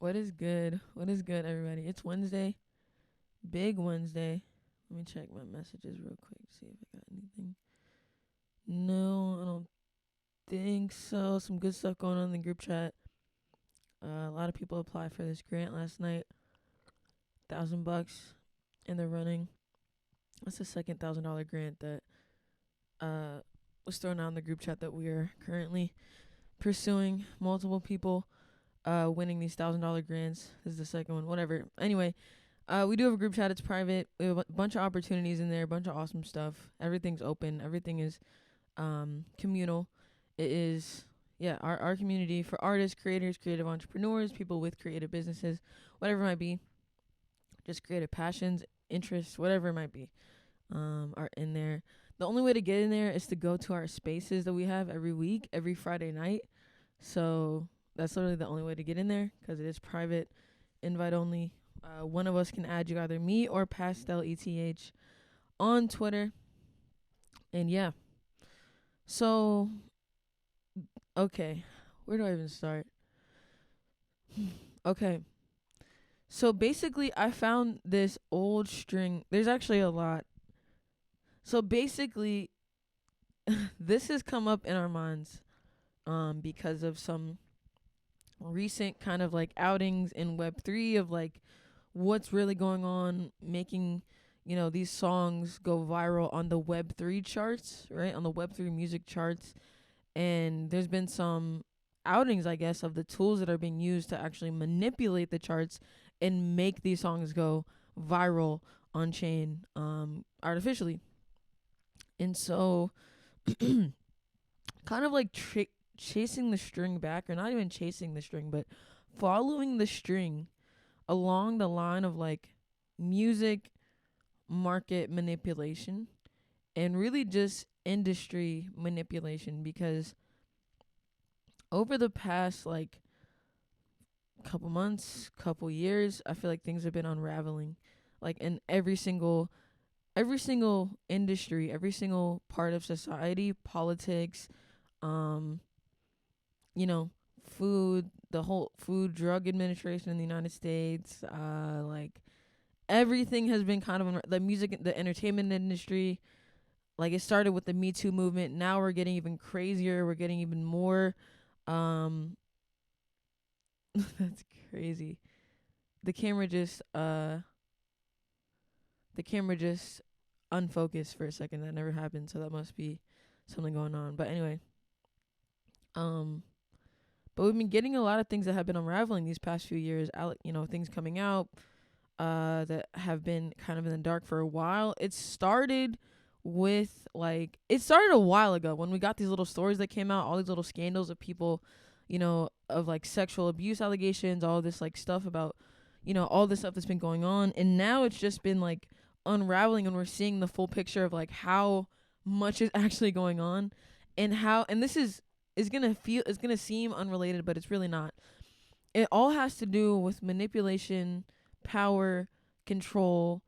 What is good? What is good, everybody? It's Wednesday. Big Wednesday. Let me check my messages real quick to see if I got anything. No, I don't think so. Some good stuff going on in the group chat. A lot of people applied for this grant last night. $1,000 in the running. That's the second $1,000 grant that was thrown out in the group chat that we are currently pursuing. Multiple people winning these $1,000 grants. This is the second one. Whatever. Anyway, we do have a group chat. It's private. We have a bunch of opportunities in there, a bunch of awesome stuff. Everything's open. Everything is communal. It is, our community for artists, creators, creative entrepreneurs, people with creative businesses, whatever it might be, just creative passions, interests, whatever it might be, are in there. The only way to get in there is to go to our spaces that we have every week, every Friday night. So that's literally the only way to get in there because it is private, invite only. One of us can add you, either me or Pastel ETH, on Twitter. And yeah. So, okay. Where do I even start? Okay. So basically, I found this old string. There's actually a lot. So basically, this has come up in our minds because of some recent kind of like outings in Web3 of like what's really going on, making these songs go viral on the Web3 charts, right? On the Web3 music charts. And there's been some outings, I guess, of the tools that are being used to actually manipulate the charts and make these songs go viral on chain artificially. And so kind of like chasing the string back, or not even chasing the string, but following the string along the line of like music market manipulation and really just industry manipulation, because over the past like couple months, couple years, I feel like things have been unraveling, like in every single industry, every single part of society, politics, um, food, the whole Food Drug Administration in the United States, like everything has been kind of the music, the entertainment industry. Like it started with the Me Too movement. Now we're getting even crazier. We're getting even more. That's crazy. The camera just unfocused for a second. That never happened, so that must be something going on. But anyway, but we've been getting a lot of things that have been unraveling these past few years. Things coming out that have been kind of in the dark for a while. It started a while ago when we got these little stories that came out, all these little scandals of people, of like sexual abuse allegations, all this like stuff about, all this stuff that's been going on. And now it's just been like unraveling, and we're seeing the full picture of like how much is actually going on, and this is it's gonna seem unrelated, but it's really not. It all has to do with manipulation, power, control,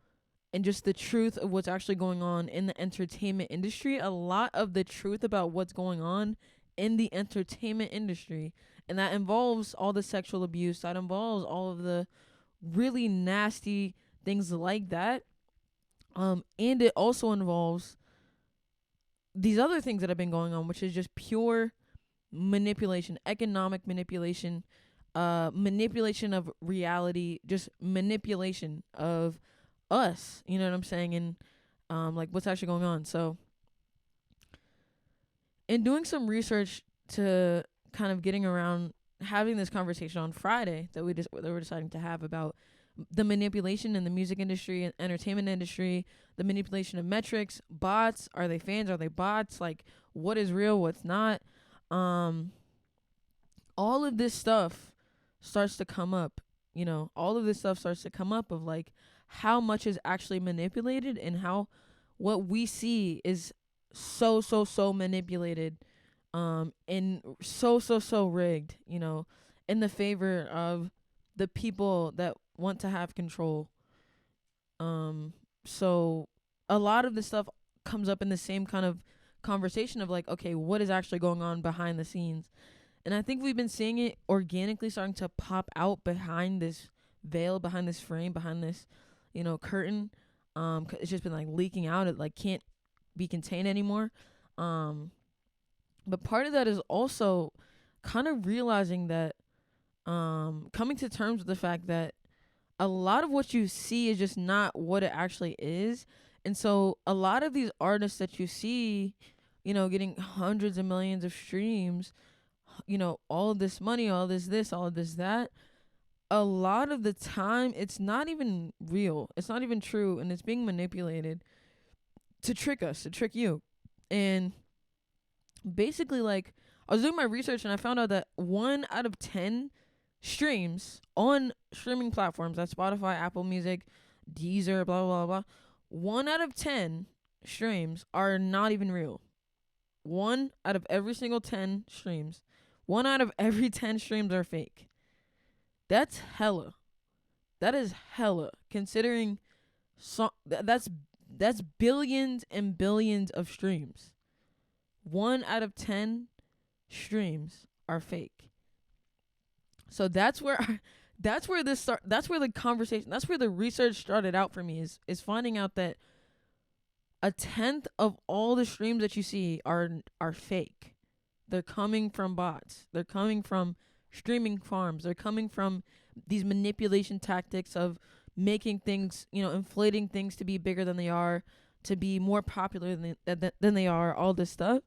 and just the truth of what's actually going on in the entertainment industry. A lot of the truth about what's going on in the entertainment industry, and that involves all the sexual abuse, that involves all of the really nasty things like that. And it also involves these other things that have been going on, which is just pure manipulation, economic manipulation, manipulation of reality, just manipulation of us, you know what I'm saying, and like what's actually going on. So in doing some research to kind of getting around having this conversation on Friday that we're deciding to have about the manipulation in the music industry and entertainment industry, the manipulation of metrics, bots, are they fans, are they bots, like what is real, what's not, all of this stuff starts to come up, all of this stuff starts to come up of like how much is actually manipulated, and how what we see is so manipulated, and so rigged, in the favor of the people that want to have control. So a lot of this stuff comes up in the same kind of conversation of like, okay, what is actually going on behind the scenes? And I think we've been seeing it organically starting to pop out behind this veil, behind this frame, behind this, curtain. It's just been like leaking out. It like can't be contained anymore. But part of that is also kind of realizing that, coming to terms with the fact that a lot of what you see is just not what it actually is. And so a lot of these artists that you see, getting hundreds of millions of streams, all of this money, all this, all of this, that, a lot of the time it's not even real. It's not even true. And it's being manipulated to trick us, to trick you. And basically, like, I was doing my research and I found out that 1 out of 10 streams on streaming platforms, that's Spotify, Apple Music, Deezer, blah, blah, blah, blah. 1 out of 10 streams are not even real. 1 out of every single 10 streams, 1 out of every 10 streams are fake. That's hella. That is hella. Considering that's billions and billions of streams. 1 out of 10 streams are fake. So that's where the conversation, that's where the research started out for me, is finding out that 1/10 of all the streams that you see are fake. They're coming from bots. They're coming from streaming farms. They're coming from these manipulation tactics of making things, inflating things to be bigger than they are, to be more popular than they are, all this stuff.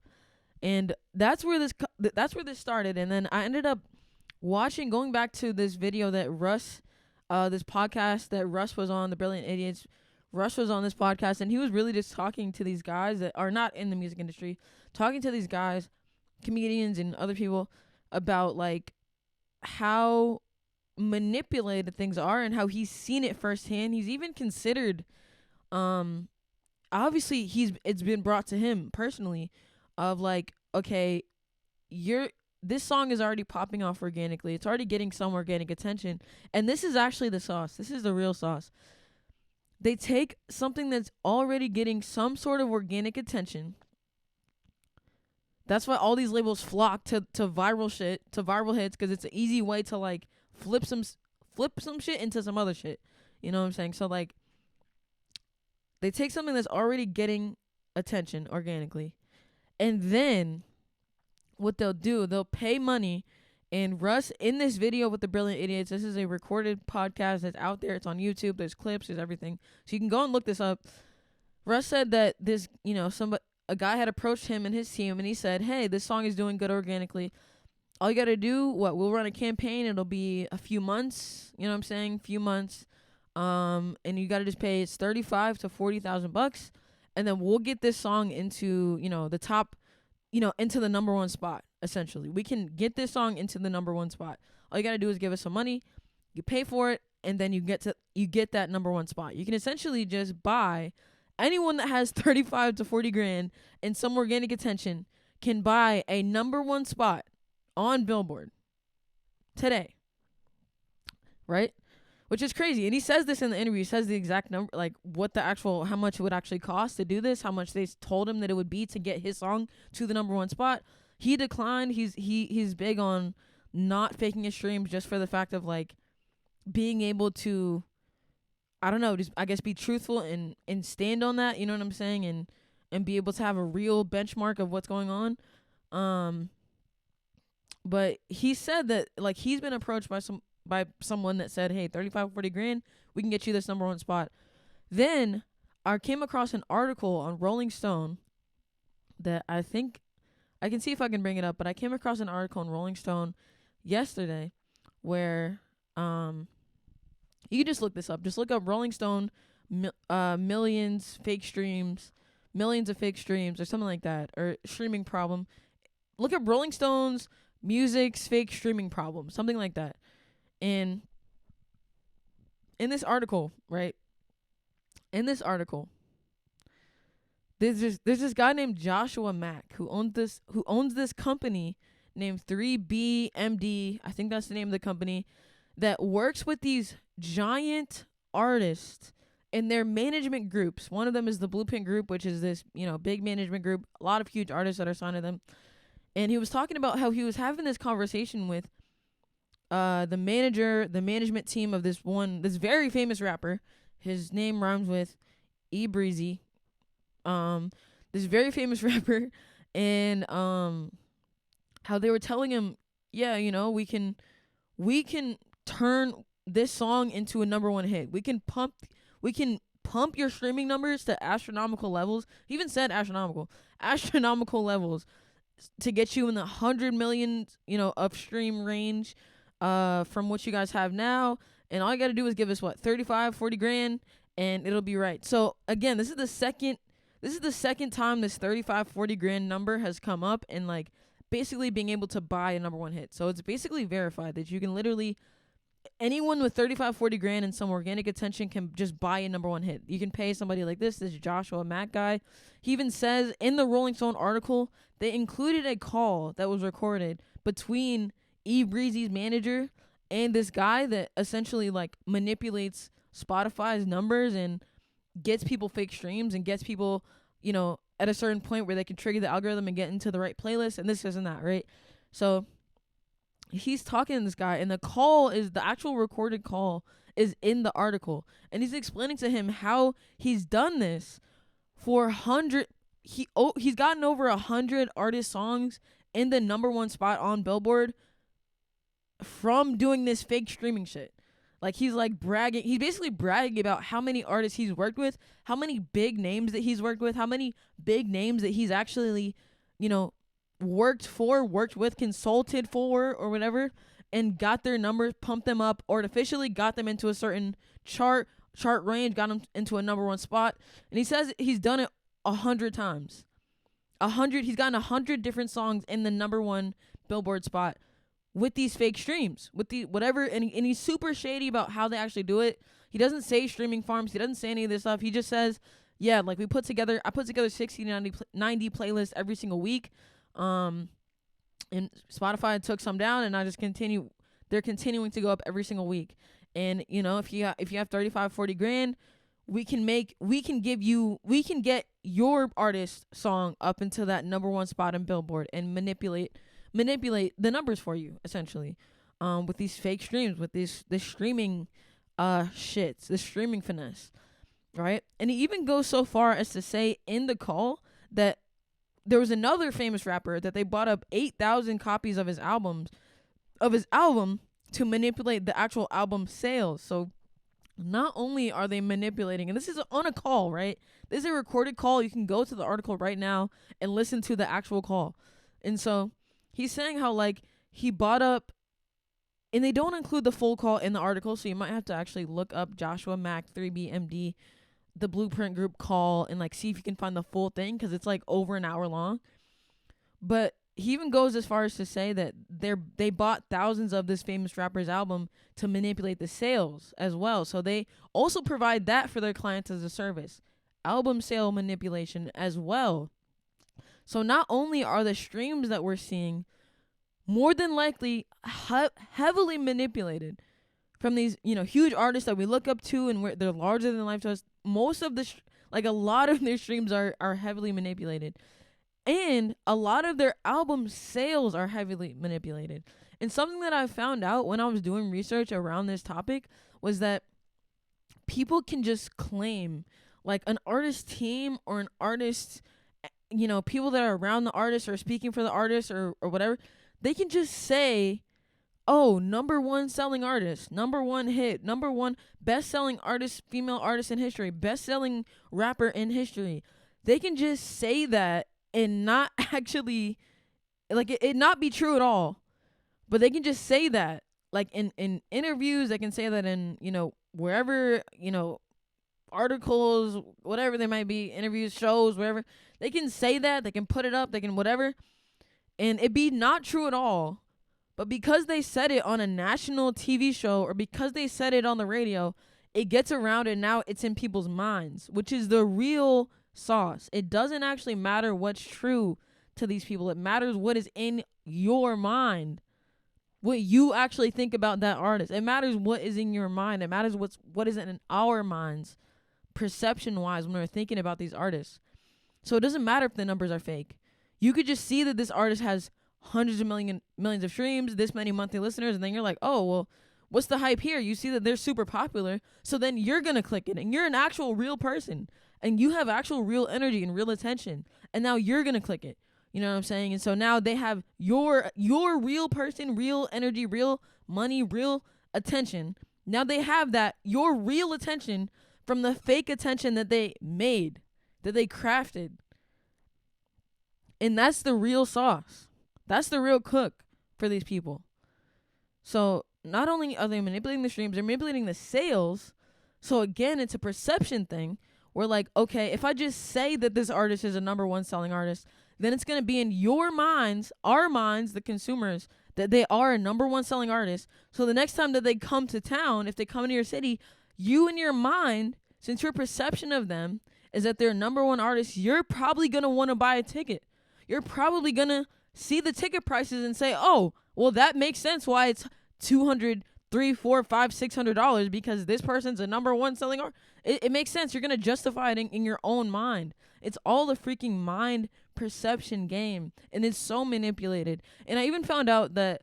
And that's where this started. And then I ended up going back to this video that Russ, this podcast that Russ was on, The Brilliant Idiots. Russ was on this podcast, and he was really just talking to these guys that are not in the music industry, talking to these guys, comedians and other people, about like how manipulated things are and how he's seen it firsthand. He's even considered, obviously it's been brought to him personally, of like, okay, this song is already popping off organically. It's already getting some organic attention. And this is actually the sauce. This is the real sauce. They take something that's already getting some sort of organic attention. That's why all these labels flock to viral shit, to viral hits, because it's an easy way to like flip some shit into some other shit. You know what I'm saying? So like, they take something that's already getting attention organically, and then what they'll do, they'll pay money. And Russ, in this video with The Brilliant Idiots, this is a recorded podcast that's out there. It's on YouTube. There's clips. There's everything. So you can go and look this up. Russ said that this, a guy had approached him and his team, and he said, hey, this song is doing good organically. All you got to do, we'll run a campaign. It'll be a few months. You know what I'm saying? Few months. And you got to just pay, it's $35,000 to $40,000. And then we'll get this song into, the top, into the number one spot, essentially. We can get this song into the number one spot. All you got to do is give us some money, you pay for it, and then you get that number one spot. You can essentially just buy, anyone that has 35 to 40 grand and some organic attention can buy a number one spot on Billboard today. Right? Which is crazy. And he says this in the interview. He says the exact number, like how much it would actually cost to do this, how much they told him that it would be to get his song to the number one spot. He declined. He's big on not faking his streams, just for the fact of like being able to, I don't know, just I guess be truthful and stand on that, you know what I'm saying, and be able to have a real benchmark of what's going on. But he said that like he's been approached by someone that said, hey, 35, 40 grand, we can get you this number one spot. Then I came across an article on Rolling Stone that I think, I can see if I can bring it up, but I came across an article on Rolling Stone yesterday where, you can just look this up. Just look up Rolling Stone, millions of fake streams, or something like that, or streaming problem. Look up Rolling Stone's music's fake streaming problem, something like that. And in this article, right? In this article, there's this guy named Joshua Mack who owns this company named 3BMD. I think that's the name of the company, that works with these giant artists in their management groups. One of them is the Blueprint Group, which is this, big management group, a lot of huge artists that are signed to them. And he was talking about how he was having this conversation with the management team of this very famous rapper. His name rhymes with E Breezy. This very famous rapper, and how they were telling him, yeah, we can turn this song into a number one hit. We can pump your streaming numbers to astronomical levels. He even said astronomical levels to get you in the 100 million, upstream range from what you guys have now. And all you got to do is give us 35, 40 grand and it'll be right. So again, this is the second time this 35, 40 grand number has come up, and like basically being able to buy a number one hit. So it's basically verified that you can literally, anyone with 35, 40 grand and some organic attention can just buy a number one hit. You can pay somebody like this Joshua Mack guy. He even says in the Rolling Stone article, they included a call that was recorded between E Breezy's manager and this guy that essentially like manipulates Spotify's numbers and gets people fake streams and gets people, at a certain point where they can trigger the algorithm and get into the right playlist and this and that, right? So he's talking to this guy, and the actual recorded call is in the article, and he's explaining to him how he's done this for he's gotten over 100 artist songs in the number one spot on Billboard from doing this fake streaming shit. Like he's basically bragging about how many artists he's worked with, how many big names that he's worked with, how many big names that he's actually, worked with, consulted for, or whatever, and got their numbers, pumped them up, artificially got them into a certain chart range, got them into a number one spot. And he says he's done it 100 times. He's gotten 100 different songs in the number one Billboard spot with these fake streams, with the whatever, and he's super shady about how they actually do it. He doesn't say streaming farms. He doesn't say any of this stuff. He just says, yeah, like I put together 60 to 90 playlists every single week. And Spotify took some down, and I just they're continuing to go up every single week. And, if you have 35, 40 grand, we can get your artist song up into that number one spot in Billboard and manipulate the numbers for you, essentially, with these fake streams, with this streaming this streaming finesse, right? And he even goes so far as to say in the call that there was another famous rapper that they bought up 8,000 copies of his album to manipulate the actual album sales. So not only are they manipulating, and this is on a call, right? This is a recorded call. You can go to the article right now and listen to the actual call. And so he's saying how like he bought up, and they don't include the full call in the article, so you might have to actually look up Joshua Mack 3BMD, the Blueprint Group call, and like see if you can find the full thing, because it's like over an hour long. But he even goes as far as to say that they bought thousands of this famous rapper's album to manipulate the sales as well. So they also provide that for their clients as a service, album sale manipulation as well. So not only are the streams that we're seeing more than likely heavily manipulated from these, huge artists that we look up to and they're larger than life to us, most of a lot of their streams are heavily manipulated. And a lot of their album sales are heavily manipulated. And something that I found out when I was doing research around this topic was that people can just claim, like an artist team or an artist, people that are around the artist or speaking for the artist or whatever, they can just say, oh, number one selling artist, number one hit, number one best-selling artist, female artist in history, best-selling rapper in history. They can just say that and not actually, like, it not be true at all. But they can just say that, like, in interviews. They can say that in, wherever, articles, whatever they might be, interviews, shows, whatever. They can say that. They can put it up. They can whatever. And it be not true at all. But because they said it on a national TV show, or because they said it on the radio, it gets around and now it's in people's minds, which is the real sauce. It doesn't actually matter what's true to these people. It matters what is in your mind, what you actually think about that artist. It matters what is in your mind. It matters what is in our minds, perception wise, when we're thinking about these artists. So it doesn't matter if the numbers are fake. You could just see that this artist has hundreds of millions of streams, this many monthly listeners, and then you're like, oh, well, what's the hype here? You see that they're super popular, so then you're going to click it, and you're an actual real person, and you have actual real energy and real attention, and now you're going to click it. You know what I'm saying? And so now they have your real person, real energy, real money, real attention. Now they have that, your real attention from the fake attention that they made, that they crafted. And that's the real sauce. That's the real cook for these people. So not only are they manipulating the streams, they're manipulating the sales. So again, it's a perception thing. We're like, okay, if I just say that this artist is a number one selling artist, then it's going to be in your minds, our minds, the consumers, that they are a number one selling artist. So the next time that they come to town, if they come into your city, you in your mind, since your perception of them is that they're number one artist, you're probably going to want to buy a ticket. You're probably going to see the ticket prices and say, oh, well, that makes sense why it's $200, $300, $400, $500, $600 because this person's a number one selling art. It makes sense. You're going to justify it in your own mind. It's all a freaking mind perception game, and it's so manipulated. And I even found out that,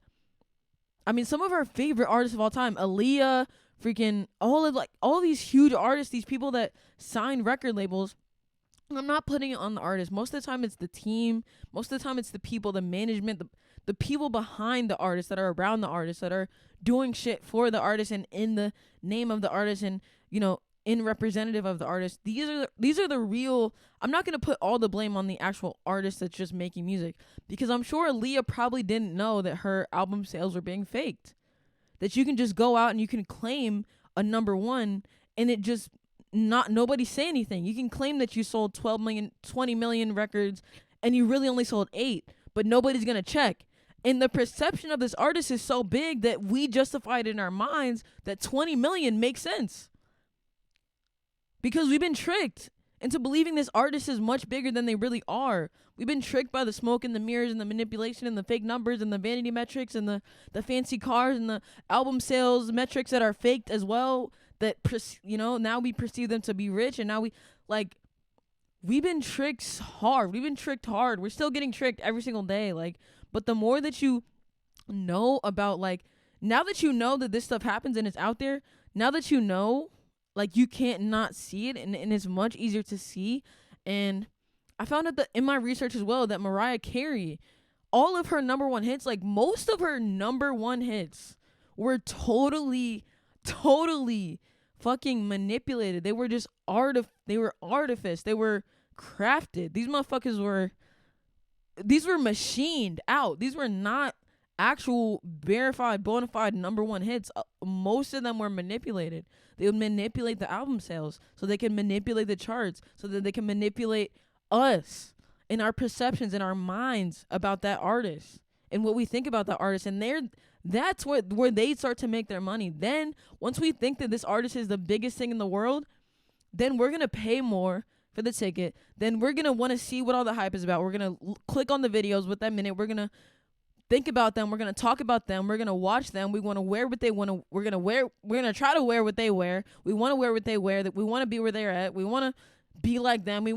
I mean, some of our favorite artists of all time, Aaliyah, freaking all these huge artists, these people that sign record labels, I'm not putting it on the artist. Most of the time it's the team. Most of the time it's the people, the management, the people behind the artist that are around the artist that are doing shit for the artist and in the name of the artist and, you know, in representative of the artist. These are the real. I'm not going to put all the blame on the actual artist that's just making music, because I'm sure Aaliyah probably didn't know that her album sales were being faked. That you can just go out and you can claim a number one and it just nobody say anything. You can claim that you sold 12 million, 20 million records and you really only sold 8, but nobody's going to check. And the perception of this artist is so big that we justified in our minds that 20 million makes sense. Because we've been tricked into believing this artist is much bigger than they really are. We've been tricked by the smoke and the mirrors and the manipulation and the fake numbers and the vanity metrics and the fancy cars and the album sales metrics that are faked as well. That, you know, now we perceive them to be rich, and now we've been tricked hard. We've been tricked hard. We're still getting tricked every single day. But the more that you know about, now that you know that this stuff happens and it's out there, now that you know, you can't not see it, and it's much easier to see. And I found out that in my research as well that Mariah Carey, all of her number one hits, most of her number one hits were totally fucking manipulated. They were just artifice. They were crafted. These were machined out. These were not actual verified bona fide number one hits. Most of them were manipulated. They would manipulate the album sales so they can manipulate the charts, so that they can manipulate us and our perceptions and our minds about that artist and what we think about that artist. And that's where they start to make their money. Then once we think that this artist is the biggest thing in the world, then we're going to pay more for the ticket. Then we're going to want to see what all the hype is about. We're going to click on the videos with that minute. We're going to think about them. We're going to talk about them. We're going to watch them. We want to wear what they want to. We're going to try to wear what they wear. We want to wear what they wear. That we want to be where they're at. We want to be like them.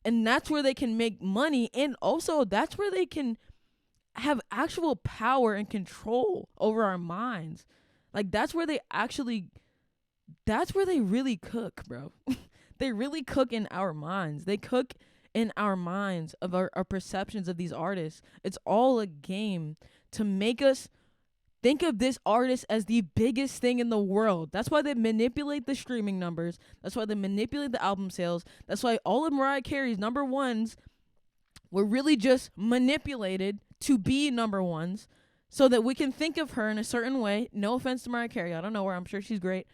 And that's where they can make money. And also that's where they can have actual power and control over our minds. That's where they really cook, bro. They really cook in our minds. They cook in our minds of our perceptions of these artists. It's all a game to make us think of this artist as the biggest thing in the world. That's why they manipulate the streaming numbers. That's why they manipulate the album sales. That's why all of Mariah Carey's number ones were really just manipulated to be number ones so that we can think of her in a certain way. No offense to Mariah Carey. I don't know her. I'm sure she's great.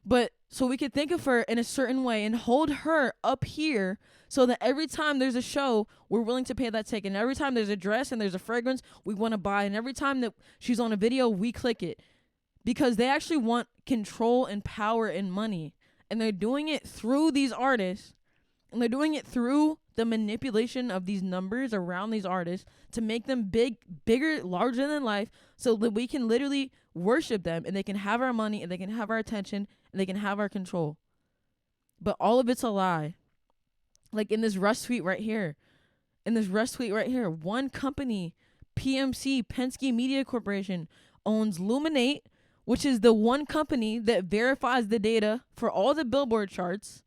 But so we could think of her in a certain way and hold her up here so that every time there's a show, we're willing to pay that ticket. And every time there's a dress and there's a fragrance, we want to buy. And every time that she's on a video, we click it. Because they actually want control and power and money. And they're doing it through these artists. And they're doing it through the manipulation of these numbers around these artists to make them bigger, larger than life, so that we can literally worship them and they can have our money and they can have our attention and they can have our control. But all of it's a lie. In this Rush tweet right here, one company PMC, Penske Media Corporation, owns Luminate, which is the one company that verifies the data for all the Billboard charts.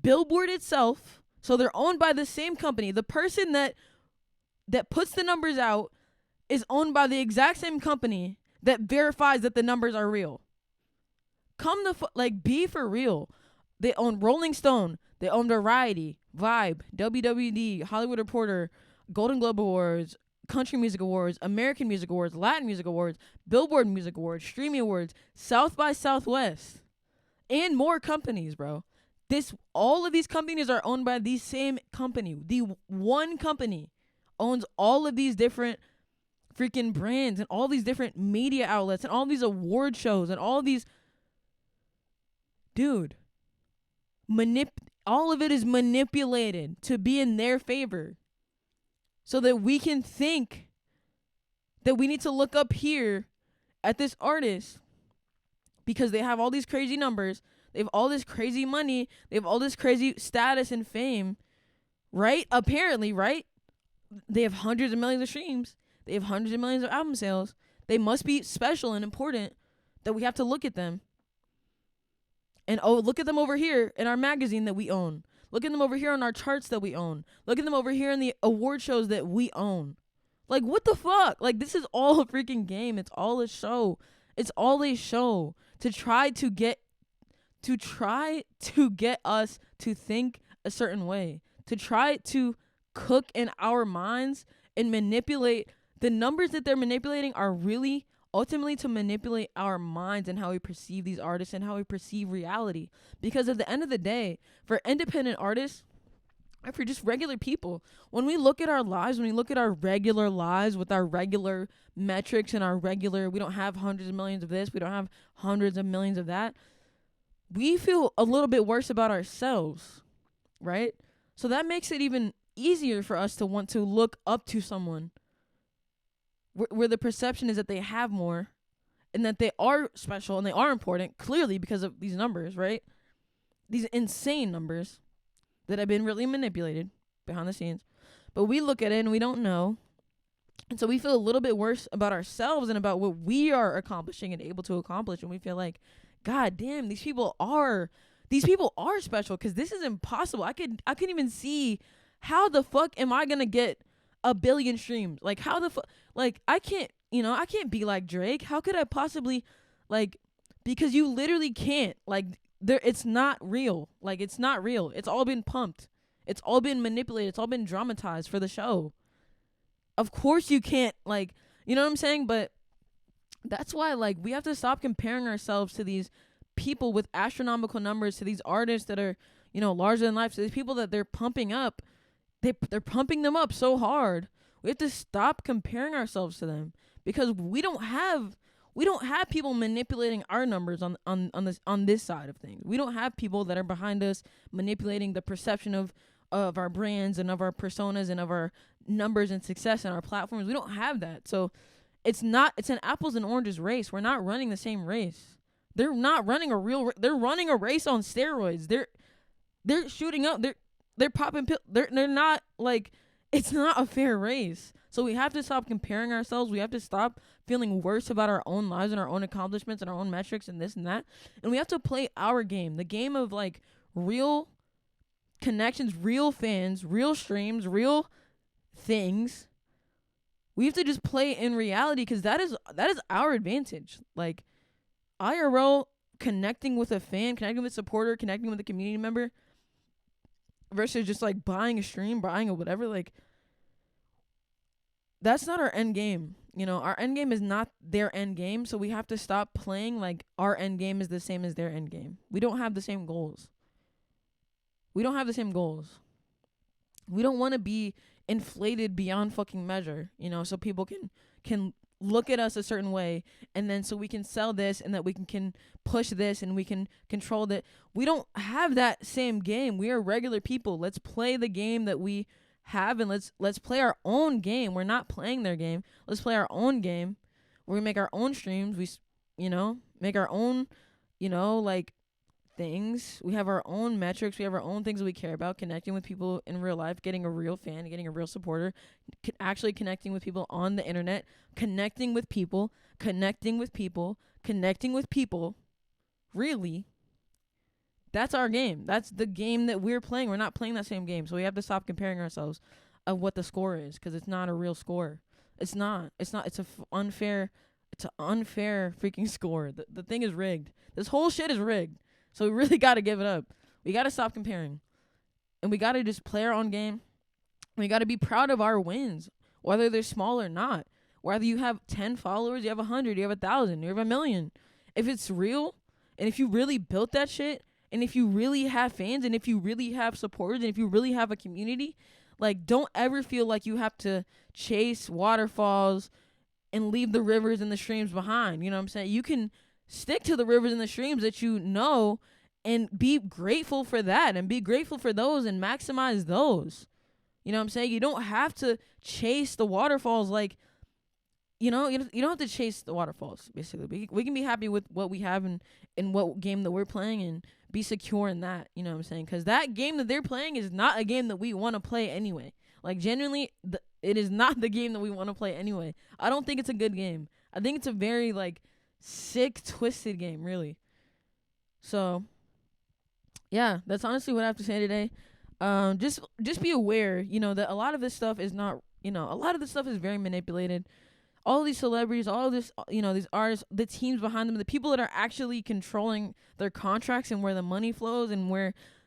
Billboard itself, so they're owned by the same company. The person that puts the numbers out is owned by the exact same company that verifies that the numbers are real. Be for real. They own Rolling Stone. They own Variety, Vibe, WWD, Hollywood Reporter, Golden Globe Awards, Country Music Awards, American Music Awards, Latin Music Awards, Billboard Music Awards, Streaming Awards, South by Southwest, and more companies, bro. All of these companies are owned by the same company. The one company owns all of these different freaking brands and all these different media outlets and all these award shows and all these. Dude, all of it is manipulated to be in their favor so that we can think that we need to look up here at this artist because they have all these crazy numbers. They have all this crazy money. They have all this crazy status and fame, right? Apparently, right? They have hundreds of millions of streams. They have hundreds of millions of album sales. They must be special and important that we have to look at them. And look at them over here in our magazine that we own. Look at them over here on our charts that we own. Look at them over here in the award shows that we own. Like, what the fuck? Like, this is all a freaking game. It's all a show. It's all a show to try to get us to think a certain way. To try to cook in our minds and manipulate. The numbers that they're manipulating are really ultimately to manipulate our minds and how we perceive these artists and how we perceive reality. Because at the end of the day, for independent artists, or for just regular people, when we look at our lives, when we look at our regular lives with our regular metrics and we don't have hundreds of millions of this, we don't have hundreds of millions of that, we feel a little bit worse about ourselves, right? So that makes it even easier for us to want to look up to someone where the perception is that they have more and that they are special and they are important, clearly because of these numbers, right? These insane numbers that have been really manipulated behind the scenes. But we look at it and we don't know. And so we feel a little bit worse about ourselves and about what we are accomplishing and able to accomplish. And we feel like, God damn, these people are special because this is impossible. I couldn't even see how the fuck am I going to get 1 billion streams? Like, how the fuck? Like, I can't be like Drake. How could I possibly, like, because you literally can't. Like, it's not real. Like, it's not real. It's all been pumped. It's all been manipulated. It's all been dramatized for the show. Of course you can't, like, you know what I'm saying? But that's why, like, we have to stop comparing ourselves to these people with astronomical numbers, to these artists that are, you know, larger than life, to these people that they're pumping up. They're pumping them up so hard. We have to stop comparing ourselves to them because we don't have people manipulating our numbers on this side of things. We don't have people that are behind us manipulating the perception of our brands and of our personas and of our numbers and success and our platforms. We don't have that. So it's an apples and oranges race. We're not running the same race. They're not running they're running a race on steroids. They're shooting up. They're popping pills. They're not, like, it's not a fair race. So we have to stop comparing ourselves. We have to stop feeling worse about our own lives and our own accomplishments and our own metrics and this and that. And we have to play our game, the game of, like, real connections, real fans, real streams, real things. We have to just play in reality because that is our advantage. Like, IRL, connecting with a fan, connecting with a supporter, connecting with a community member, versus just, like, buying a stream, buying a whatever, like, that's not our end game. You know, our end game is not their end game, so we have to stop playing like our end game is the same as their end game. We don't have the same goals. We don't want to be inflated beyond fucking measure, you know, so people can look at us a certain way, and then so we can sell this and that we can push this and we can control that. We don't have that same game. We are regular people. Let's play the game that we have, and let's play our own game. We're not playing their game. Let's play our own game where we make our own streams. We, you know, make our own, you know, like, things. We have our own metrics. We have our own things that we care about. Connecting with people in real life, getting a real fan, getting a real supporter, actually connecting with people on the internet, connecting with people, connecting with people, connecting with people. Really, that's our game. That's the game that we're playing. We're not playing that same game. So we have to stop comparing ourselves of what the score is, because it's not a real score. It's not. It's not. It's unfair. It's an unfair freaking score. The thing is rigged. This whole shit is rigged. So we really got to give it up. We got to stop comparing. And we got to just play our own game. We got to be proud of our wins, whether they're small or not. Whether you have 10 followers, you have 100, you have 1,000, you have 1,000,000. If it's real, and if you really built that shit, and if you really have fans, and if you really have supporters, and if you really have a community, like, don't ever feel like you have to chase waterfalls and leave the rivers and the streams behind. You know what I'm saying? You can stick to the rivers and the streams that you know and be grateful for that and be grateful for those and maximize those. You know what I'm saying? You don't have to chase the waterfalls like, you don't have to chase the waterfalls, basically. We can be happy with what we have and what game that we're playing and be secure in that, you know what I'm saying? Because that game that they're playing is not a game that we want to play anyway. Like, genuinely, it is not the game that we want to play anyway. I don't think it's a good game. I think it's a very, like, sick, twisted game, really. So, yeah, that's honestly what I have to say today. Just be aware, that a lot of this stuff is not, a lot of this stuff is very manipulated. All these celebrities, all this, these artists, the teams behind them, the people that are actually controlling their contracts and where the money flows and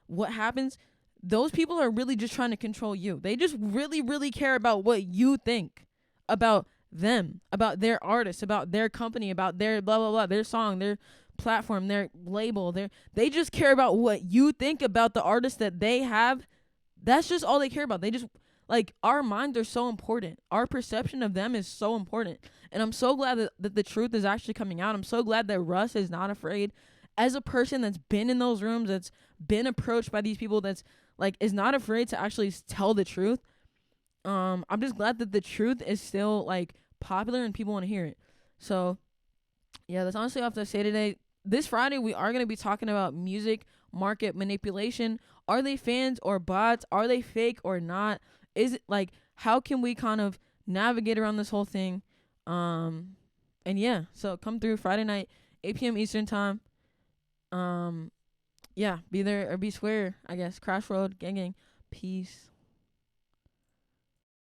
what happens, those people are really just trying to control you. They just really, really care about what you think about them, about their artists, about their company, about their blah, blah, blah, their song, their platform, their label. They just care about what you think about the artist that they have. That's just all they care about. They just, like, our minds are so important. Our perception of them is so important. And I'm so glad that the truth is actually coming out. I'm so glad that Russ is not afraid. As a person that's been in those rooms, that's been approached by these people, that's, like, is not afraid to actually tell the truth. I'm just glad that the truth is still, like, popular and people want to hear it. So, yeah, that's honestly all I have to say today. This Friday, we are going to be talking about music market manipulation. Are they fans or bots? Are they fake or not? Is it, like, how can we kind of navigate around this whole thing? And yeah, so come through Friday night, 8 p.m. Eastern time. Yeah, be there or be square, I guess. Crash Road, gang, gang. Peace.